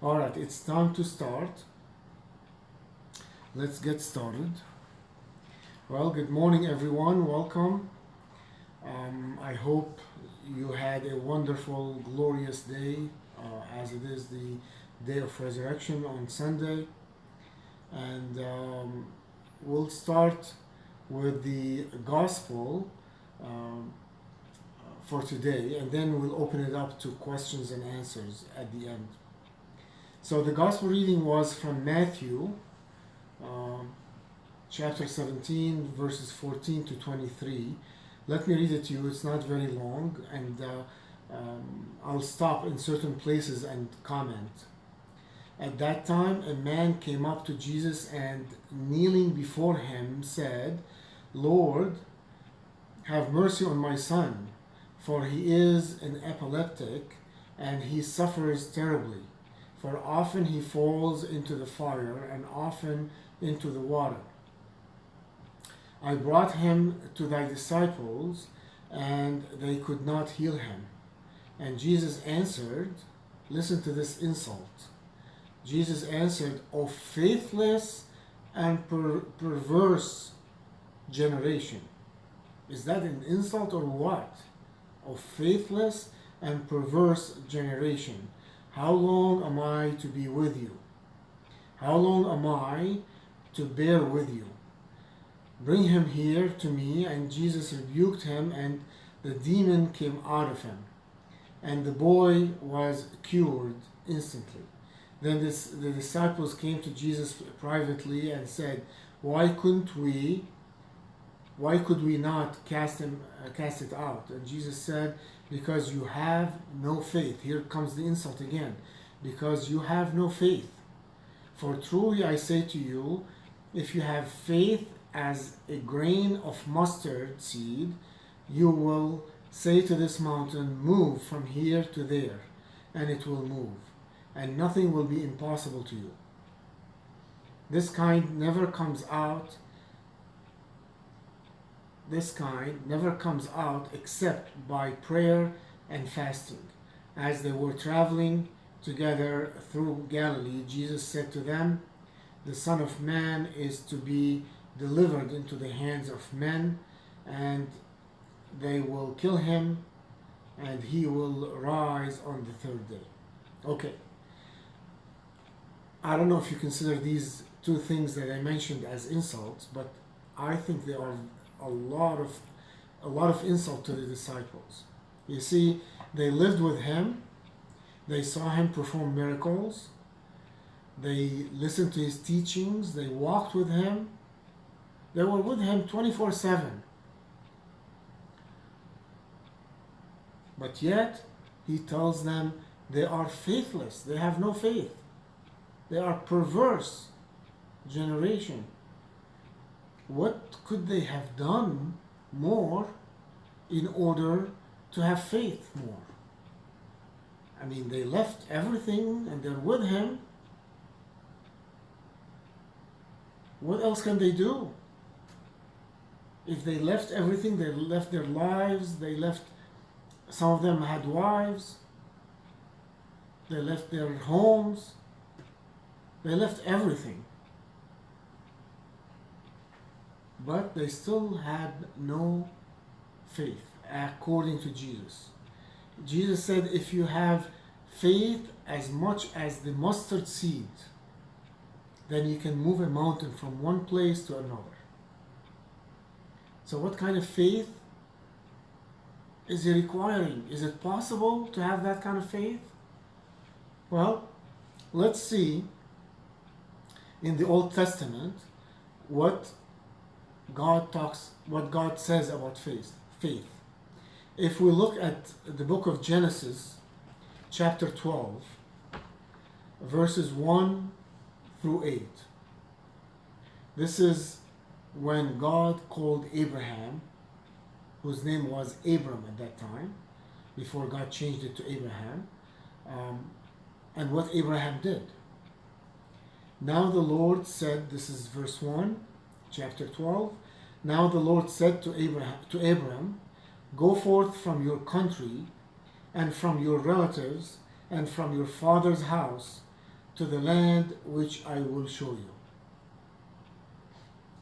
All right, it's time to start. Let's get started. Well, good morning, everyone. Welcome. I hope you had a wonderful, glorious day, as it is the day of resurrection on Sunday. And we'll start with the gospel um, for today, and then we'll open it up to questions and answers at the end. So the gospel reading was from Matthew, um, chapter 17, verses 14 to 23. Let me read it to you. It's not very long, and I'll stop in certain places and comment. At that time, a man came up to Jesus and, kneeling before him, said, "Lord, have mercy on my son, for he is an epileptic and he suffers terribly. For often he falls into the fire and often into the water. I brought him to thy disciples, and they could not heal him." And Jesus answered, listen to this insult. Jesus answered, "O faithless and perverse generation." Is that an insult or what? "O faithless and perverse generation. How long am I to be with you? How long am I to bear with you? Bring him here to me." And Jesus rebuked him, and the demon came out of him. And the boy was cured instantly. Then the disciples came to Jesus privately and said, Why could we not cast it out?" And Jesus said, "Because you have no faith." Here comes the insult again. "Because you have no faith. For truly I say to you, if you have faith as a grain of mustard seed, you will say to this mountain, 'Move from here to there,' and it will move, and nothing will be impossible to you. This kind never comes out except by prayer and fasting." As they were traveling together through Galilee, Jesus said to them, "The Son of Man is to be delivered into the hands of men, and they will kill him, and he will rise on the third day." Okay. I don't know if you consider these two things that I mentioned as insults, but I think they are a lot of insult to the disciples. You see, they lived with him, they saw him perform miracles, they listened to his teachings, they walked with him, they were with him 24/7. But yet, he tells them they are faithless, they have no faith. They are perverse generation. What could they have done more in order to have faith more? I mean, they left everything and they're with him. What else can they do? If they left everything, they left their lives, some of them had wives, they left their homes, they left everything. But they still had no faith, according to Jesus. Jesus said, if you have faith as much as the mustard seed, then you can move a mountain from one place to another. So what kind of faith is he requiring? Is it possible to have that kind of faith? Well, let's see in the Old Testament what God says about faith. If we look at the book of Genesis, chapter 12, verses 1 through 8. This is when God called Abraham, whose name was Abram at that time, before God changed it to Abraham, and what Abraham did. Now the Lord said, this is verse 1, chapter 12. Now the Lord said to Abram, "Go forth from your country and from your relatives and from your father's house to the land which I will show you.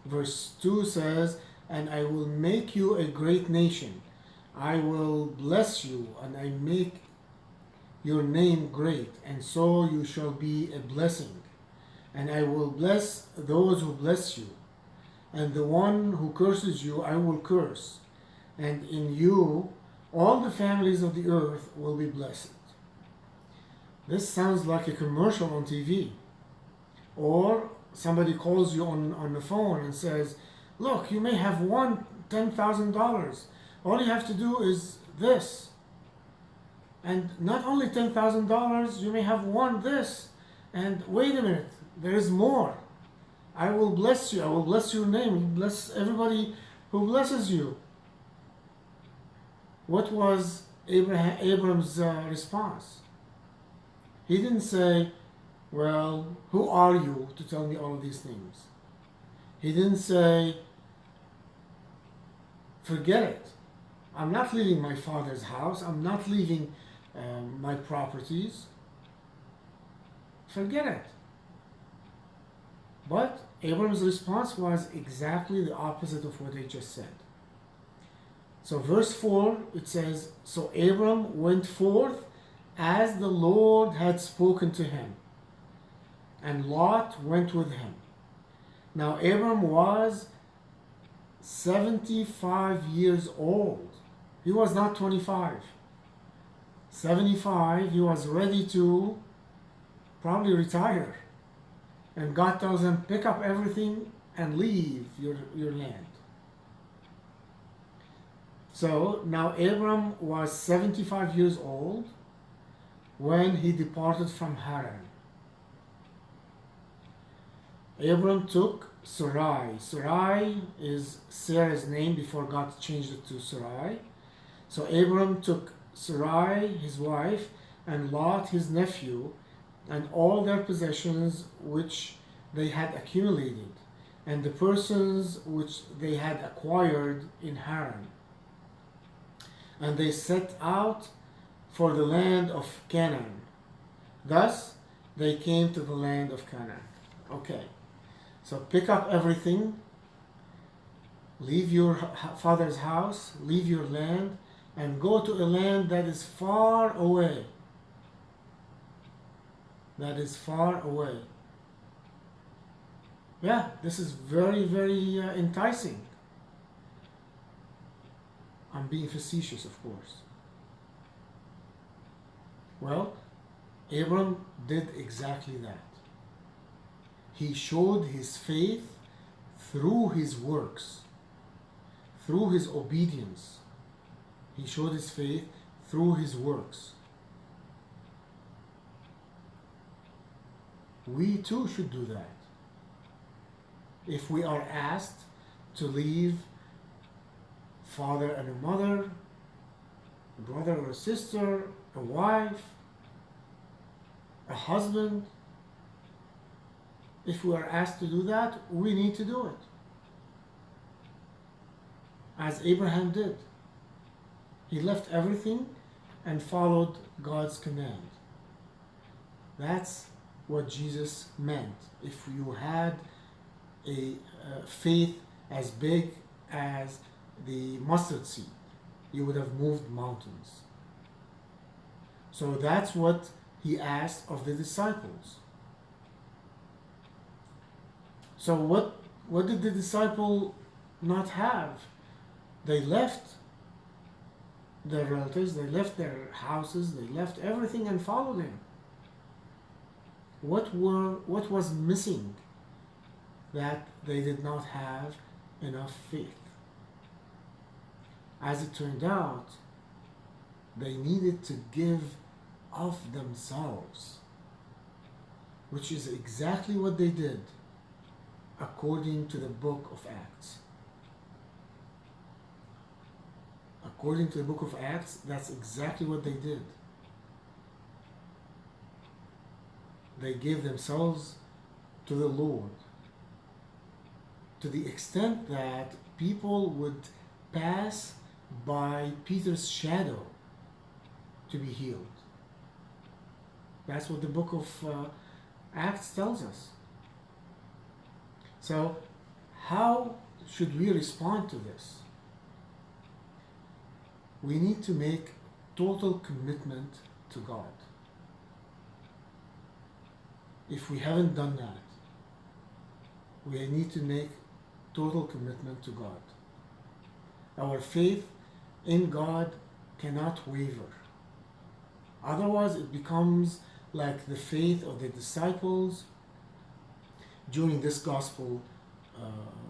Verse 2 says, and I will make you a great nation. I will bless you, and I make your name great, and so you shall be a blessing. And I will bless those who bless you, and the one who curses you I will curse. And in you all the families of the earth will be blessed. This sounds like a commercial on TV. Or somebody calls you on the phone and says, look, you may have won $10,000. All you have to do is this. And not only $10,000, you may have won this. And wait a minute, there is more. I will bless you. I will bless your name. Bless everybody who blesses you. What was Abram's response? He didn't say, well, who are you to tell me all of these things? He didn't say, forget it. I'm not leaving my father's house. I'm not leaving my properties. Forget it. But Abram's response was exactly the opposite of what I just said. So verse 4, it says, so Abram went forth as the Lord had spoken to him, and Lot went with him. Now Abram was 75 years old. He was not 25. 75, he was ready to probably retire. And God tells him, pick up everything and leave your land. So now Abram was 75 years old when he departed from Haran. Abram took Sarai. Sarai is Sarah's name before God changed it to Sarai. So Abram took Sarai, his wife, and Lot, his nephew, and all their possessions which they had accumulated, and the persons which they had acquired in Haran. And they set out for the land of Canaan. Thus they came to the land of Canaan. Okay, so pick up everything, leave your father's house, leave your land, and go to a land that is far away. That is far away. Yeah, this is very, very enticing. I'm being facetious, of course. Well, Abram did exactly that. He showed his faith through his works, through his obedience. He showed his faith through his works. We too should do that. If we are asked to leave father and a mother, a brother or a sister, a wife, a husband, if we are asked to do that, we need to do it. As Abraham did. He left everything and followed God's command. That's what Jesus meant. If you had a faith as big as the mustard seed, you would have moved mountains. So that's what he asked of the disciples. So what did the disciple not have? They left their relatives, they left their houses, they left everything and followed him. What was missing? That they did not have enough faith. As it turned out, they needed to give of themselves, which is exactly what they did according to the book of Acts. According to the book of Acts, that's exactly what they did. They gave themselves to the Lord, to the extent that people would pass by Peter's shadow to be healed. That's what the book of Acts tells us. So, how should we respond to this? We need to make total commitment to God. If we haven't done that, we need to make total commitment to God. Our faith in God cannot waver. Otherwise, it becomes like the faith of the disciples during this gospel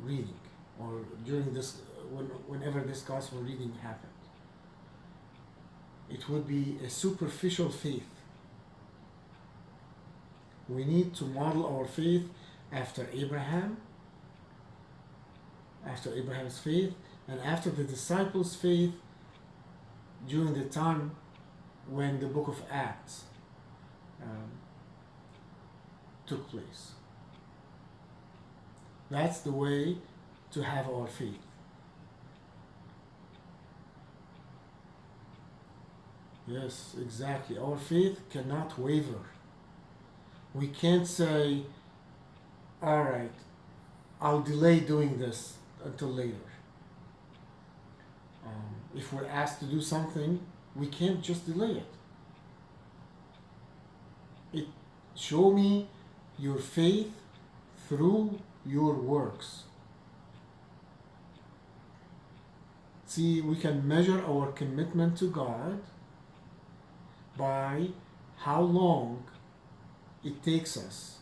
reading, or during this, whenever this gospel reading happened. It would be a superficial faith. We need to model our faith after Abraham, after Abraham's faith, and after the disciples' faith during the time when the book of Acts took place. That's the way to have our faith. Yes, exactly. Our faith cannot waver. We can't say, all right, I'll delay doing this until later. If we're asked to do something, we can't just delay it. Show me your faith through your works. See, we can measure our commitment to God by how long it takes us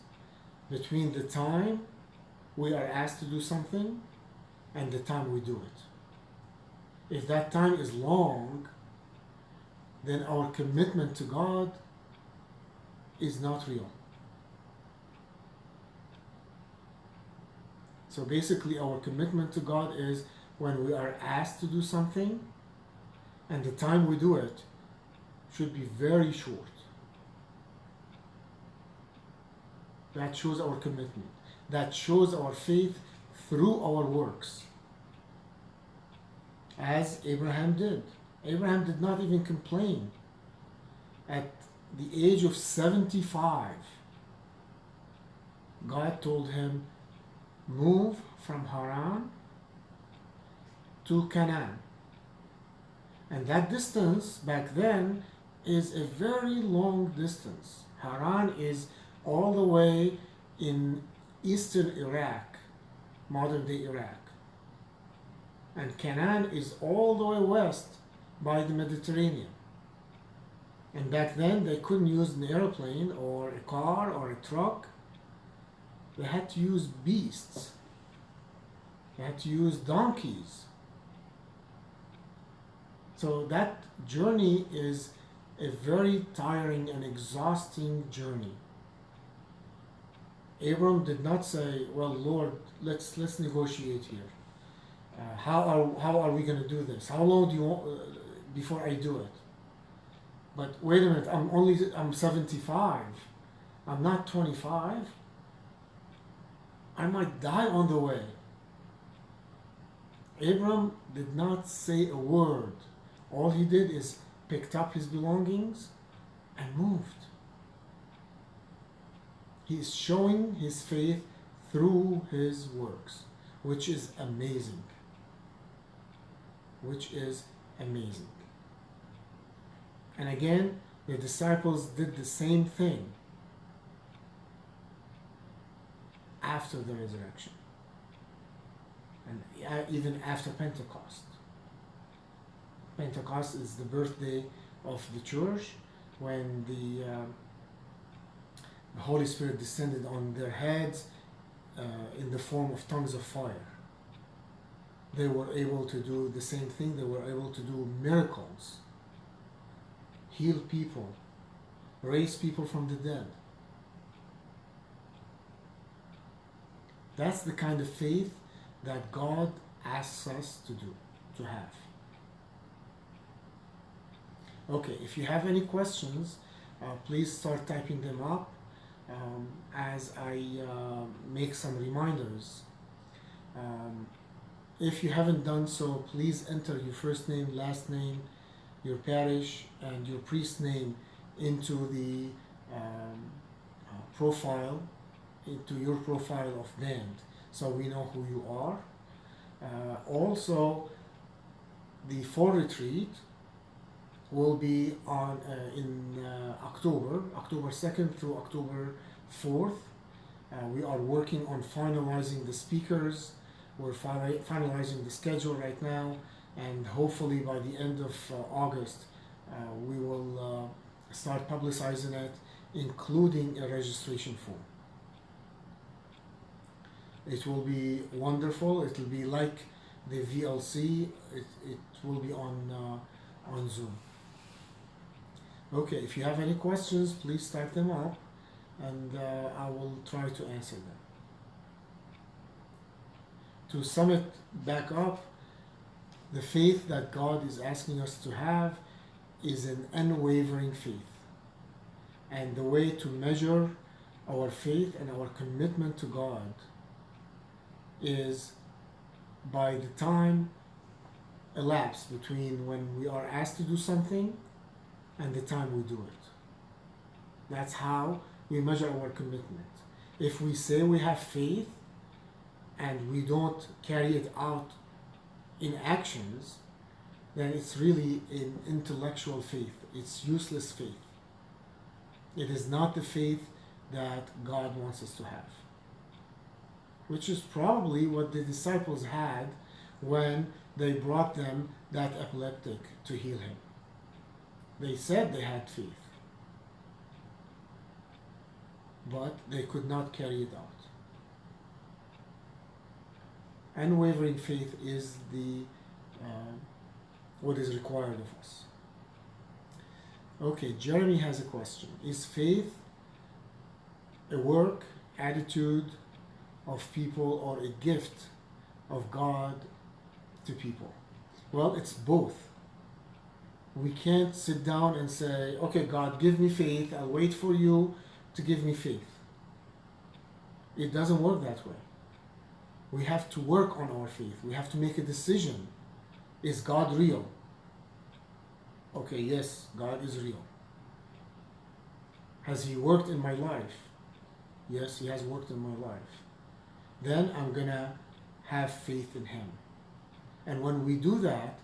between the time we are asked to do something and the time we do it. If that time is long, then our commitment to God is not real. So basically, our commitment to God is when we are asked to do something, and the time we do it should be very short. That shows our commitment. That shows our faith through our works. As Abraham did. Abraham did not even complain. At the age of 75, God told him, move from Haran to Canaan. And that distance back then is a very long distance. Haran is all the way in eastern Iraq, modern day Iraq. And Canaan is all the way west by the Mediterranean. And back then they couldn't use an airplane or a car or a truck. They had to use beasts. They had to use donkeys. So that journey is a very tiring and exhausting journey. Abram did not say, well, Lord, let's negotiate here. How are we going to do this? How long do you want before I do it? But wait a minute, I'm 75. I'm not 25. I might die on the way. Abram did not say a word. All he did is picked up his belongings and moved. He is showing his faith through his works, which is amazing. Which is amazing. And again, the disciples did the same thing after the resurrection. And even after Pentecost. Pentecost is the birthday of the church, when the Holy Spirit descended on their heads in the form of tongues of fire. They were able to do the same thing. They were able to do miracles, heal people, raise people from the dead. That's the kind of faith that God asks us to have. Okay, if you have any questions, please start typing them up as I make some reminders. If you haven't done so, please enter your first name, last name, your parish, and your priest name into the profile, into your profile of band, so we know who you are. Also, the fall retreat will be on in October 2nd through October 4th. We are working on finalizing the speakers. We're finalizing the schedule right now, and hopefully by the end of August, we will start publicizing it, including a registration form. It will be wonderful. It will be like the VLC. It will be on Zoom. Okay, if you have any questions, please type them up, and I will try to answer them. To sum it back up, the faith that God is asking us to have is an unwavering faith. And the way to measure our faith and our commitment to God is by the time elapsed between when we are asked to do something and the time we do it. That's how we measure our commitment. If we say we have faith and we don't carry it out in actions, then it's really an intellectual faith. It's useless faith. It is not the faith that God wants us to have, which is probably what the disciples had when they brought them that epileptic to heal him. They said they had faith, but they could not carry it out. Unwavering faith is what is required of us. Okay, Jeremy has a question. Is faith a work, attitude of people, or a gift of God to people? Well, it's both. We can't sit down and say, okay, God, give me faith. I'll wait for you to give me faith. It doesn't work that way. We have to work on our faith. We have to make a decision. Is God real? Okay, yes, God is real. Has He worked in my life? Yes, He has worked in my life. Then I'm gonna have faith in Him. And when we do that,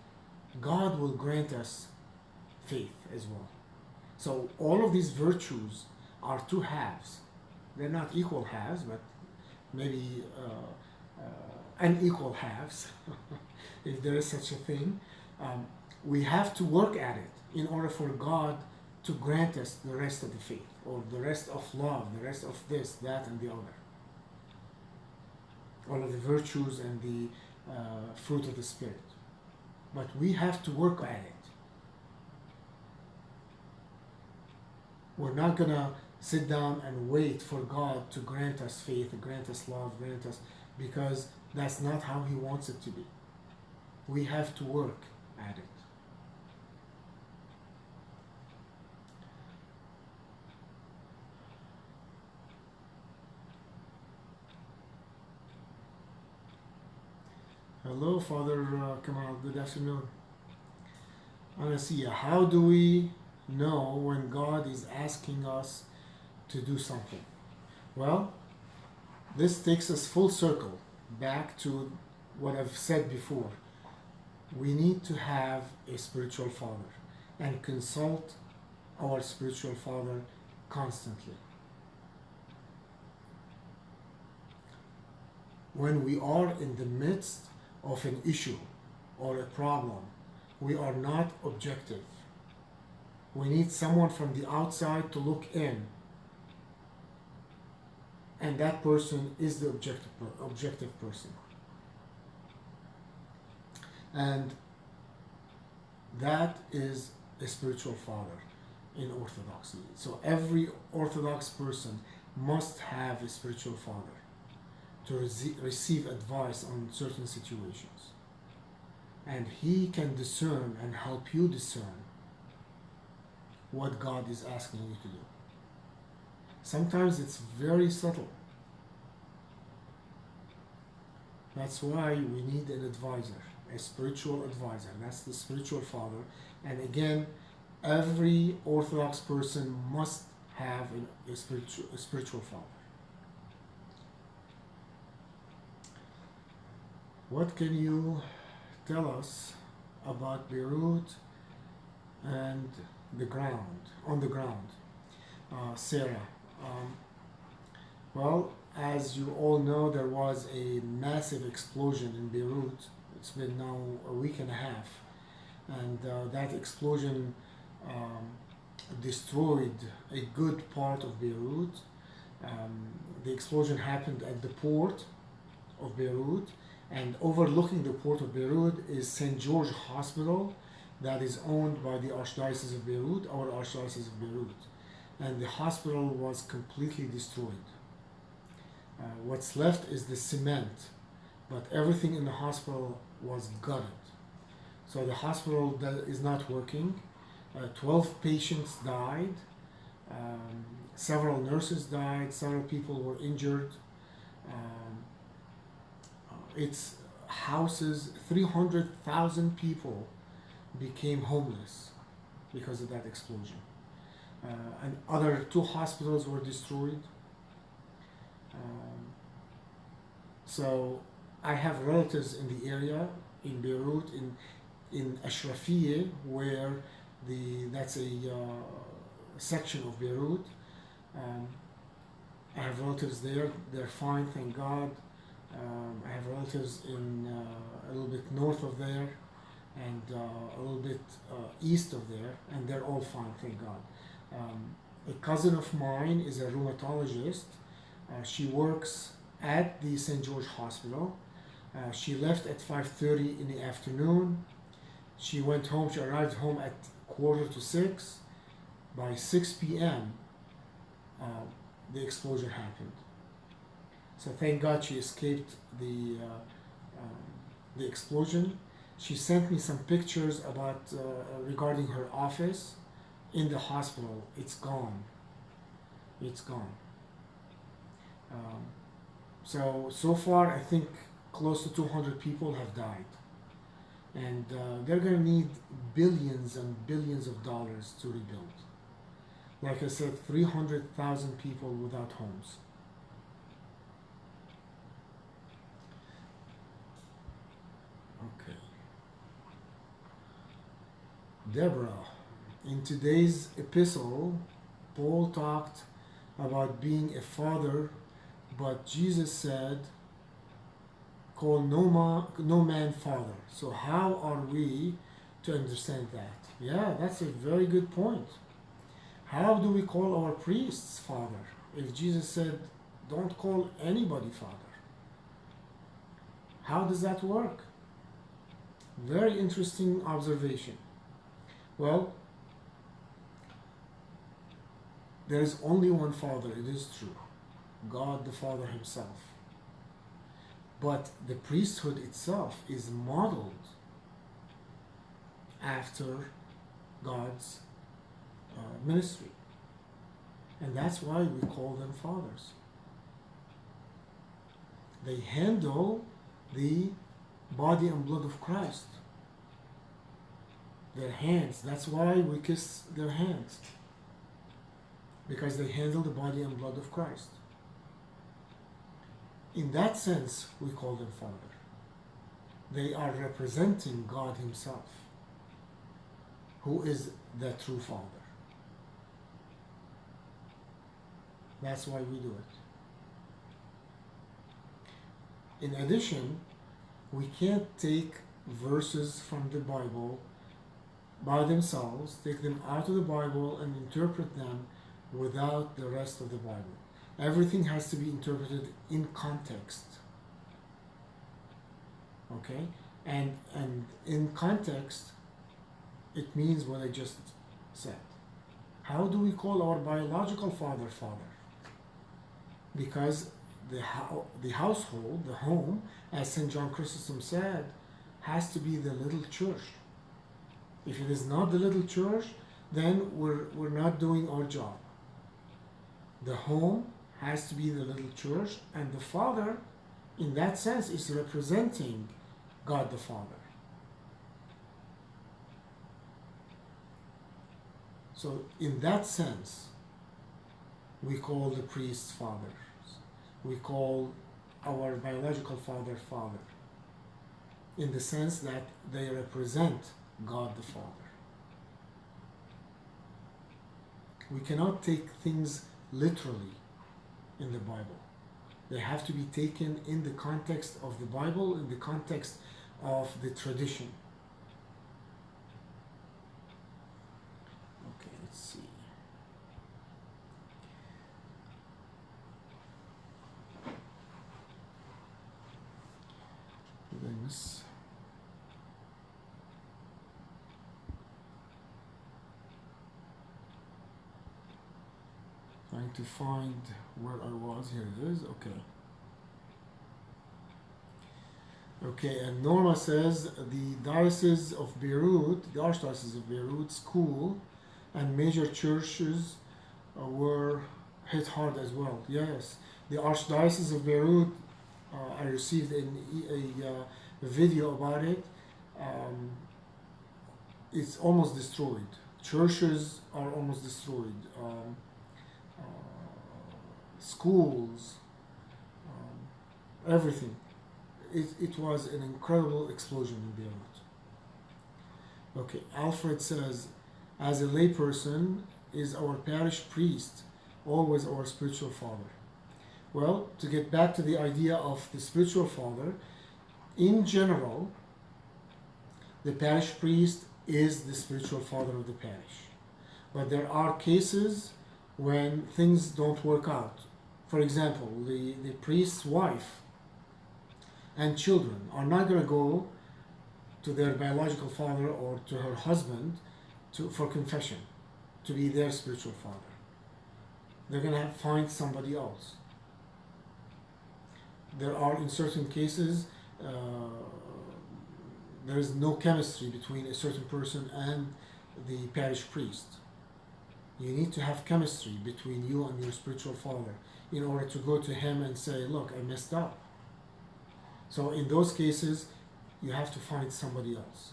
God will grant us faith as well. So all of these virtues are two halves. They're not equal halves, but maybe unequal halves, if there is such a thing. We have to work at it in order for God to grant us the rest of the faith, or the rest of love, the rest of this, that, and the other. All of the virtues and the fruit of the Spirit. But we have to work at it. We're not going to sit down and wait for God to grant us faith, grant us love, grant us, because that's not how He wants it to be. We have to work at it. Hello, Father Kamal. Good afternoon. Anasia, how do we know when God is asking us to do something? Well, this takes us full circle back to what I've said before. We need to have a spiritual father and consult our spiritual father constantly. When we are in the midst of an issue or a problem, we are not objective. We need someone from the outside to look in, and that person is the objective person. And that is a spiritual father in Orthodoxy. So every Orthodox person must have a spiritual father to receive advice on certain situations. And he can discern and help you discern what God is asking you to do. Sometimes it's very subtle. That's why we need an advisor, a spiritual advisor. That's the spiritual father. And again, every Orthodox person must have a spiritual father. What can you tell us about Beirut and on the ground? Sarah. Um, well, as you all know, there was a massive explosion in Beirut. It's been now a week and a half, and that explosion um, destroyed a good part of Beirut. The explosion happened at the port of Beirut, and overlooking the port of Beirut is St. George Hospital, that is owned by the Archdiocese of Beirut, our Archdiocese of Beirut. And the hospital was completely destroyed. What's left is the cement, but everything in the hospital was gutted. So the hospital is not working. 12 patients died. Several nurses died. Several people were injured. It houses 300,000 people became homeless because of that explosion. And other two hospitals were destroyed. So I have relatives in the area, in Beirut, in Ashrafiyeh, where that's a section of Beirut. I have relatives there. They're fine, thank God. I have relatives in a little bit north of there and a little bit east of there, and they're all fine, thank God. A cousin of mine is a rheumatologist. She works at the St. George Hospital. She left at 5:30 in the afternoon. She went home. She arrived home at 5:45. By 6 p.m., the explosion happened. So thank God she escaped the explosion. She sent me some pictures about regarding her office in the hospital. It's gone. It's gone. So far, I think close to 200 people have died, and they're gonna need billions and billions of dollars to rebuild. Like I said, 300,000 people without homes. Okay. Deborah, in today's epistle, Paul talked about being a father, but Jesus said, call no man father. So how are we to understand that? Yeah, that's a very good point. How do we call our priests father if Jesus said, don't call anybody father? How does that work? Very interesting observation. Well, there is only one Father, it is true, God the Father Himself. But the priesthood itself is modeled after God's ministry. And that's why we call them fathers. They handle the body and blood of Christ. Their hands, that's why we kiss their hands. Because they handle the body and blood of Christ. In that sense, we call them Father. They are representing God Himself, who is the true Father. That's why we do it. In addition, we can't take verses from the Bible by themselves, take them out of the Bible and interpret them without the rest of the Bible. Everything has to be interpreted in context. Okay? And in context, it means what I just said. How do we call our biological father, Father? Because the household, the home, as St. John Chrysostom said, has to be the little church. If it is not the little church, then we're not doing our job. The home has to be the little church, and the Father, in that sense, is representing God the Father. So in that sense, we call the priests fathers. We call our biological father father, in the sense that they represent God the Father. We cannot take things literally in the Bible. They have to be taken in the context of the Bible, in the context of the tradition. Okay, let's see. Did I miss? Trying to find where I was. Here it is. Okay. Okay, and Norma says the Diocese of Beirut, the Archdiocese of Beirut school and major churches were hit hard as well. Yes, the Archdiocese of Beirut, I received a video about it. It's almost destroyed. Churches are almost destroyed. Schools, everything. It was an incredible explosion in Beirut. Okay, Alfred says, as a layperson, is our parish priest always our spiritual father? Well, to get back to the idea of the spiritual father, in general, the parish priest is the spiritual father of the parish. But there are cases when things don't work out. For example, the priest's wife and children are not going to go to their biological father or to her husband for confession, to be their spiritual father. They're going to find somebody else. There are, in certain cases, there is no chemistry between a certain person and the parish priest. You need to have chemistry between you and your spiritual father in order to go to him and say, look, I messed up. So in those cases, you have to find somebody else.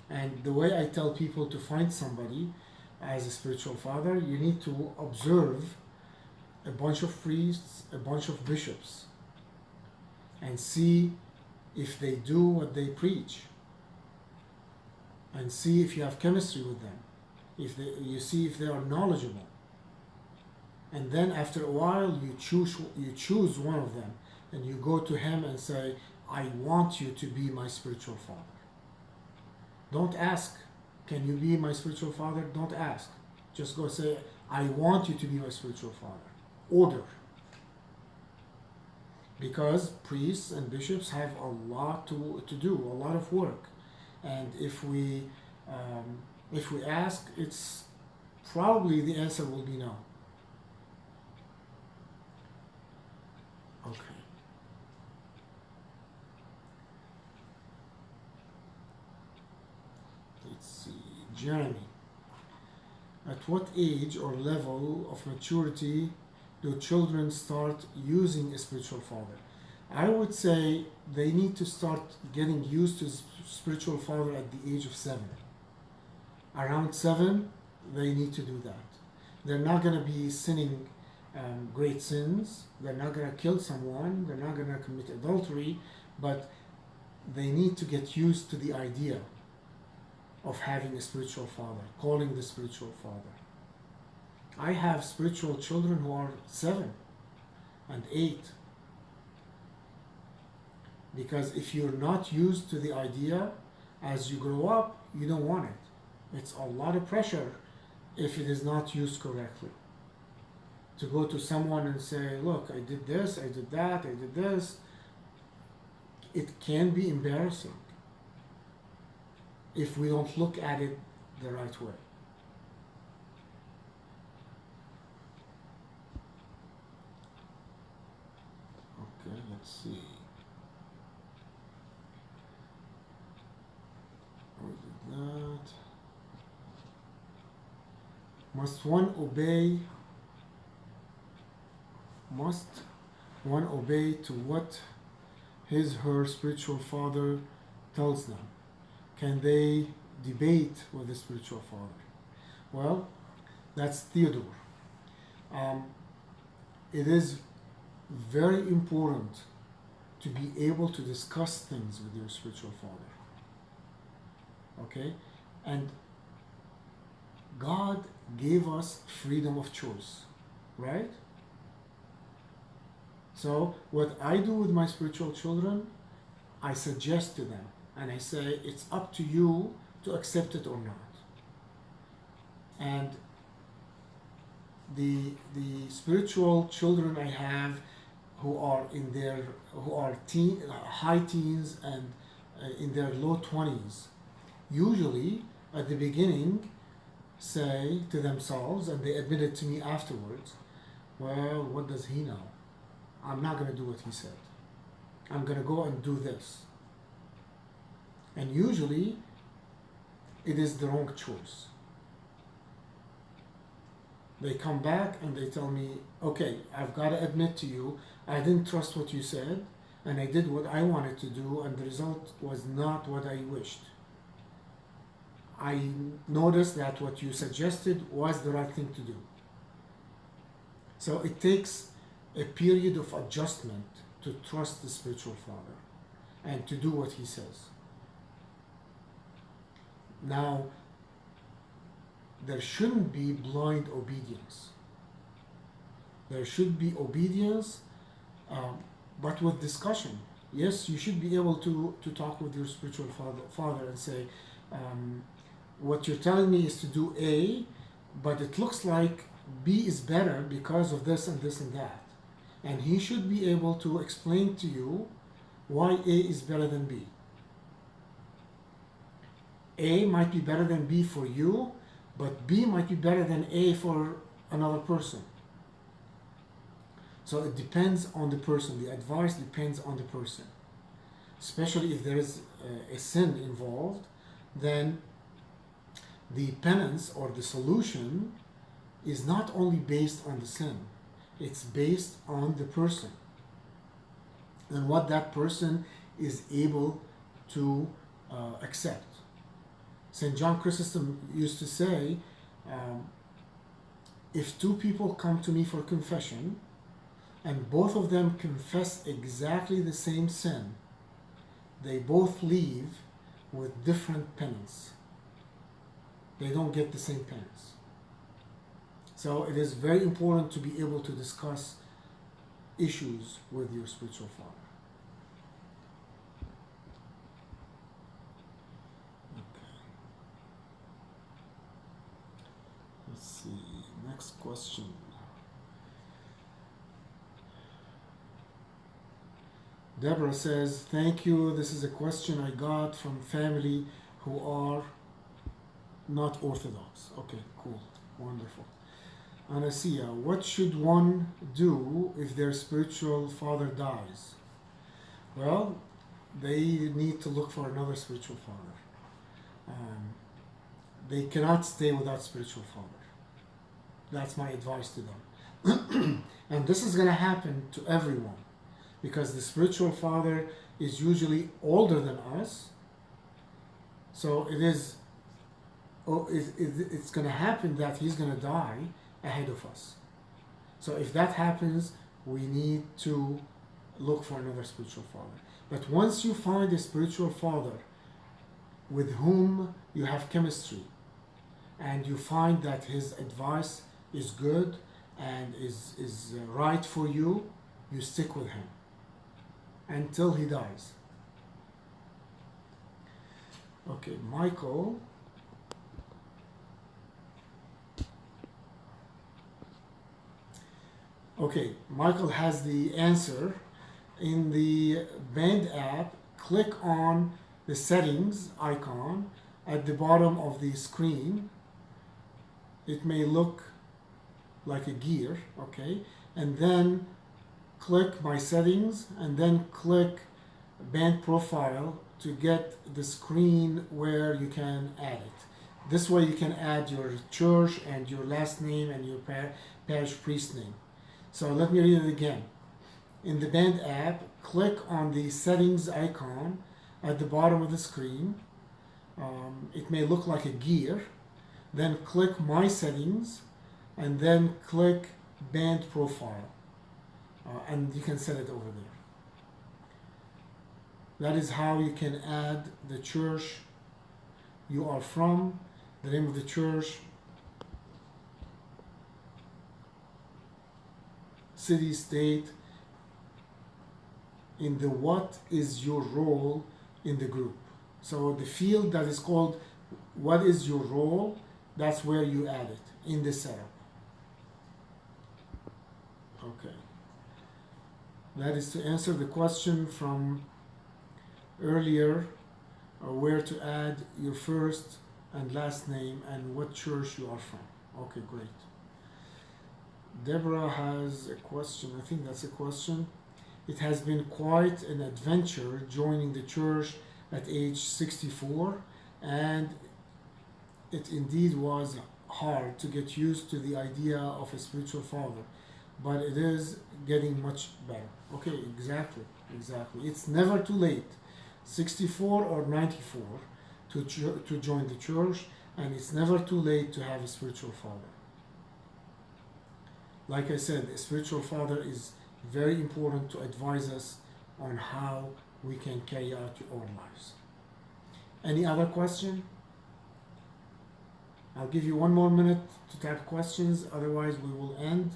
And the way I tell people to find somebody as a spiritual father, you need to observe a bunch of priests, a bunch of bishops, and see if they do what they preach, and see if you have chemistry with them, you see if they are knowledgeable. And then after a while, you choose one of them, and you go to him and say, I want you to be my spiritual father. Don't ask, can you be my spiritual father? Don't ask. Just go say, I want you to be my spiritual father. Order. Because priests and bishops have a lot to do, a lot of work. And if we ask, it's probably the answer will be no. Okay. Let's see. Jeremy. At what age or level of maturity do children start using a spiritual father? I would say they need to start getting used to spiritual father at the age of 7. Around 7, they need to do that. They're not going to be sinning great sins. They're not going to kill someone. They're not going to commit adultery. But they need to get used to the idea of having a spiritual father, calling the spiritual father. I have spiritual children who are 7 and 8. Because if you're not used to the idea, as you grow up, you don't want it. It's a lot of pressure if it is not used correctly. To go to someone and say, look, I did this, I did that, I did this. It can be embarrassing if we don't look at it the right way. Okay, let's see. Where did that? Must one obey to what her spiritual father tells them? Can they debate with the spiritual father? Well, that's Theodore. Um, it is very important to be able to discuss things with your spiritual father. Okay? And God gave us freedom of choice, right? So, what I do with my spiritual children, I suggest to them and I say, it's up to you to accept it or not. And the spiritual children I have who are high teens and in their low 20s, usually at the beginning say to themselves, and they admit it to me afterwards, well, what does he know? I'm not going to do what he said. I'm going to go and do this. And usually it is the wrong choice. They come back and they tell me, okay, I've got to admit to you, I didn't trust what you said, and I did what I wanted to do, and the result was not what I wished. I noticed that what you suggested was the right thing to do. So it takes a period of adjustment to trust the spiritual father and to do what he says. Now, there shouldn't be blind obedience. There should be obedience, but with discussion. Yes, you should be able to talk with your spiritual father and say, what you're telling me is to do A, but it looks like B is better because of this and this and that. And he should be able to explain to you why A is better than B. A might be better than B for you, but B might be better than A for another person. So it depends on the person. The advice depends on the person. Especially if there is a sin involved, then the penance or the solution is not only based on the sin, it's based on the person and what that person is able to accept. St. John Chrysostom used to say, if two people come to me for confession and both of them confess exactly the same sin, they both leave with different penance. They don't get the same penance. So it is very important to be able to discuss issues with your spiritual father. Let's see, next question. Deborah says, thank you. This is a question I got from family who are not Orthodox. Okay, cool, wonderful. Anasia, what should one do if their spiritual father dies? Well, they need to look for another spiritual father. They cannot stay without spiritual father. That's my advice to them. And this is going to happen to everyone because the spiritual father is usually older than us. So it's going to happen that he's going to die ahead of us. So if that happens, we need to look for another spiritual father. But once you find a spiritual father with whom you have chemistry and you find that his advice is good and is right for you, you stick with him until he dies. Okay, Michael. Okay, Michael has the answer. In the Band app, click on the settings icon at the bottom of the screen. It may look like a gear, okay? And then click My Settings and then click Band Profile to get the screen where you can add it. This way you can add your church and your last name and your parish priest name. So let me read it again. In the Band app, click on the settings icon at the bottom of the screen. It may look like a gear. Then click My Settings and then click band profile, and you can set it over there. That is how you can add the church you are from, the name of the church, city, state, in the what is your role in the group. So the field that is called what is your role, that's where you add it in the setup. Okay. That is to answer the question from earlier, where to add your first and last name and what church you are from. Okay, great. Deborah has a question. I think that's a question. It has been quite an adventure joining the church at age 64, and it indeed was hard to get used to the idea of a spiritual father, but it is getting much better. Okay, exactly. It's never too late, 64 or 94, to join the church, and it's never too late to have a spiritual father. Like I said, a spiritual father is very important to advise us on how we can carry out our lives. Any other question? I'll give you one more minute to type questions, otherwise we will end.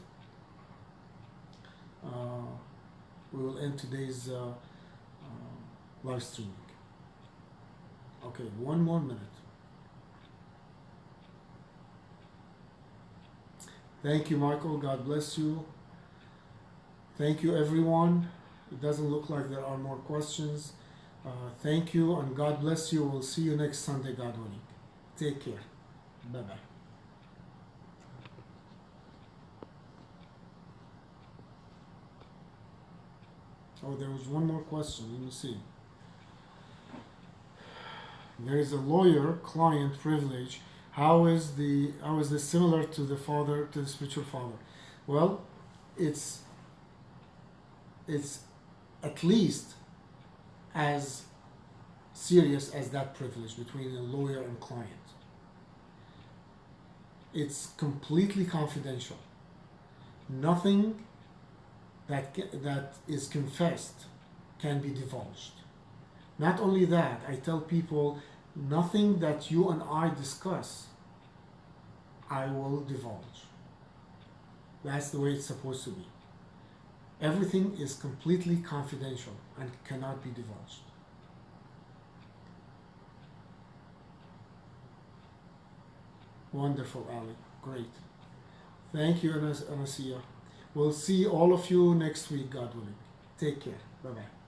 Today's live streaming. Okay, one more minute. Thank you, Michael. God bless you. Thank you, everyone. It doesn't look like there are more questions. Thank you, and God bless you. We'll see you next Sunday, God willing. Take care. Bye-bye. Oh, there was one more question. Let me see. There is a lawyer-client privilege. How is this similar to the spiritual father? Well, it's at least as serious as that privilege between a lawyer and client. It's completely confidential. Nothing that is confessed can be divulged. Not only that, I tell people, nothing that you and I discuss, I will divulge. That's the way it's supposed to be. Everything is completely confidential and cannot be divulged. Wonderful, Ali. Great. Thank you, Anasia. We'll see all of you next week, God willing. Take care. Bye-bye.